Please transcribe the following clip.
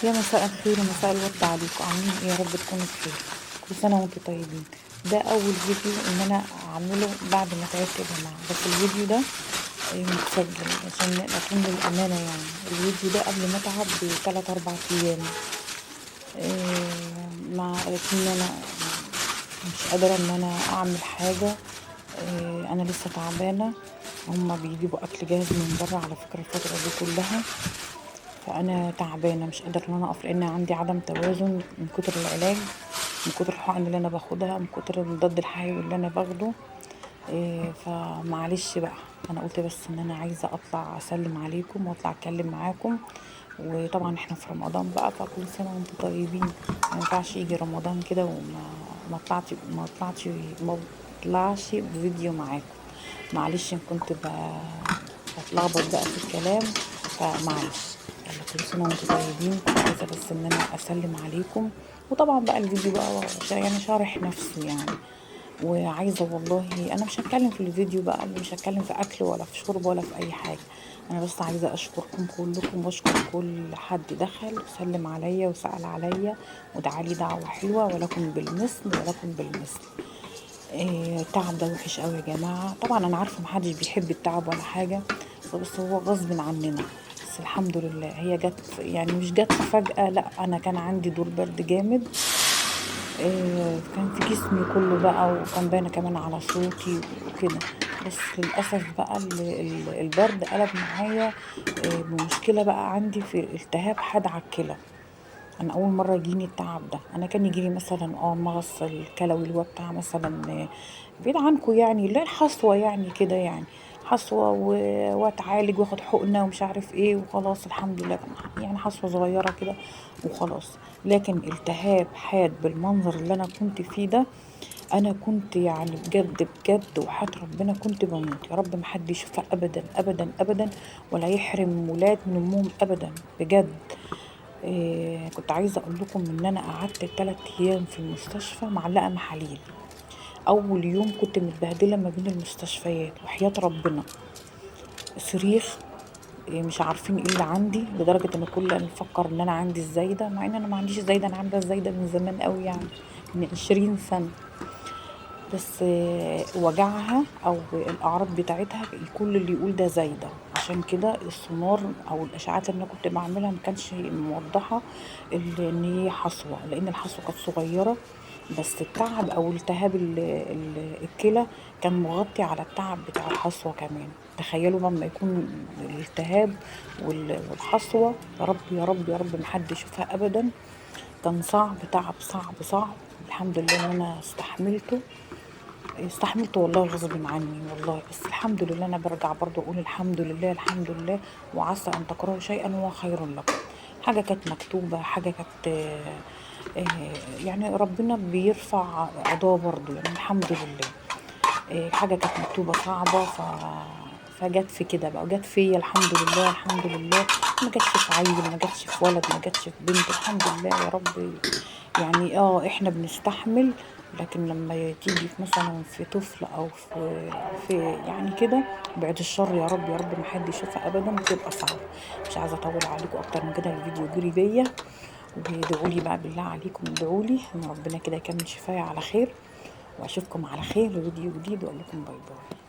يا مساء الخير ومساء الورد عليكم، عاملين ايه؟ يا رب تكونوا بخير. كل سنه وانتم طيبين. ده اول فيديو ان انا اعمله بعد ما تعبت يا جماعه، بس الفيديو ده متسجل عشان اكون للامانه. يعني الفيديو ده قبل ما اتعب ب3 4 ايام، مع ان انا مش قادره ان انا اعمل حاجه. انا لسه تعبانه. هما بيجيبوا اكل جاهز من بره على فكره الفتره دي كلها، فانا تعبانه مش قادره ان انا اقف، لان عندي عدم توازن من كتر العلاج، من كتر الحقن اللي انا باخدها، من كتر المضاد الحيوي اللي انا باخده. فمعلش بقى، انا قلت بس ان انا عايزه اطلع اسلم عليكم واطلع اتكلم معاكم. وطبعا احنا في رمضان بقى، فكل سنه وانتم طيبين. ما ينفعش يجي رمضان كده وما ما اطلعش بفيديو معاكم. معلش ان كنت بتلخبط بقى في الكلام، فمعلش. يلا كل سنه وانتم طيبين. كنت عايزه بس ان انا اسلم عليكم. وطبعا بقى الفيديو بقى يعني شارح نفسه يعني. وعايزه والله انا مش هتكلم في الفيديو بقى، مش هتكلم في اكل ولا في شرب ولا في اي حاجه. انا بس عايزه اشكركم كلكم، واشكر كل حد دخل وسلم عليا وسأل عليا ودعالي دعوه حلوه، ولكم بالمثل ولكم بالمثل. التعب ده وحش قوي يا جماعه. طبعا انا عارفه محدش بيحب التعب ولا حاجه، بس هو غصب عننا. بس الحمد لله هي جت، يعني مش جت فجأة، لا انا كان عندي دور برد جامد. كان في جسمي كله بقى، وكان باين كمان على صوتي وكده. بس للأسف بقى البرد قلب معايا بمشكلة بقى عندي في التهاب حاد على الكلى. انا اول مره يجيني التعب ده. انا كان يجيلي مثلا مغص الكلوي اللي هو بتاع مثلا بعيد عنكم يعني، لا الحصوه يعني كده يعني، حصوه واتعالج واخد حقنه ومش عارف ايه وخلاص الحمد لله. كان يعني حصوه صغيره كده وخلاص. لكن التهاب حاد بالمنظر اللي انا كنت فيه ده، انا كنت يعني بجد بجد وحياة ربنا كنت بموت. يا رب ما حد يشوفها ابدا ابدا ابدا، ولا يحرم ولاد من امهم ابدا بجد. كنت عايزه اقول لكم ان انا قعدت 3 ايام في المستشفى معلقه محاليل. اول يوم كنت متبهدله ما بين المستشفيات وحياة ربنا، صريخ. مش عارفين ايه اللي عندي، لدرجه ان كل اللي مفكر ان انا عندي الزايده، مع ان انا ما عنديش زايده. انا عندها الزايده من زمان قوي يعني، من 20 سنه. بس وجعها او الاعراض بتاعتها كل اللي يقول ده زايده. عشان كده السونار او الاشعاعات اللي انا كنت بعملها ما كانش موضحه ان هي حصوه، لان الحصوه كانت صغيره. بس التعب او التهاب الكلى كان مغطي على التعب بتاع الحصوه كمان. تخيلوا لما يكون الالتهاب والحصوه، يا رب يا رب يا رب محد يشوفها ابدا. كان صعب، تعب صعب صعب. الحمد لله ان انا استحملت والله غصب عني والله. بس الحمد لله انا برجع برضو اقول الحمد لله الحمد لله. وعسى ان تكرهوا شيئا وهو خير لكم. حاجة كانت مكتوبة، حاجة كانت يعني ربنا بيرفع قضاء برضو يعني الحمد لله. حاجة كانت مكتوبة صعبة فجت في كده بقى، جت فيا الحمد لله الحمد لله. ما جاتش في عيل، ما جاتش في ولد، ما جاتش في بنت، الحمد لله يا رب. يعني احنا بنستحمل، لكن لما تيجي في مثلا في طفل او في يعني كده، بعد الشر يا رب يا رب ما حد يشوفها ابدا، بتبقى صعبه. مش عايزه اطول عليكم اكتر من كده، الفيديو جري بيا. وادعوا لي بقى بالله عليكم، ادعوا لي ان ربنا كده يكمل شفايا على خير. واشوفكم على خير في فيديو جديد، واقول لكم باي باي.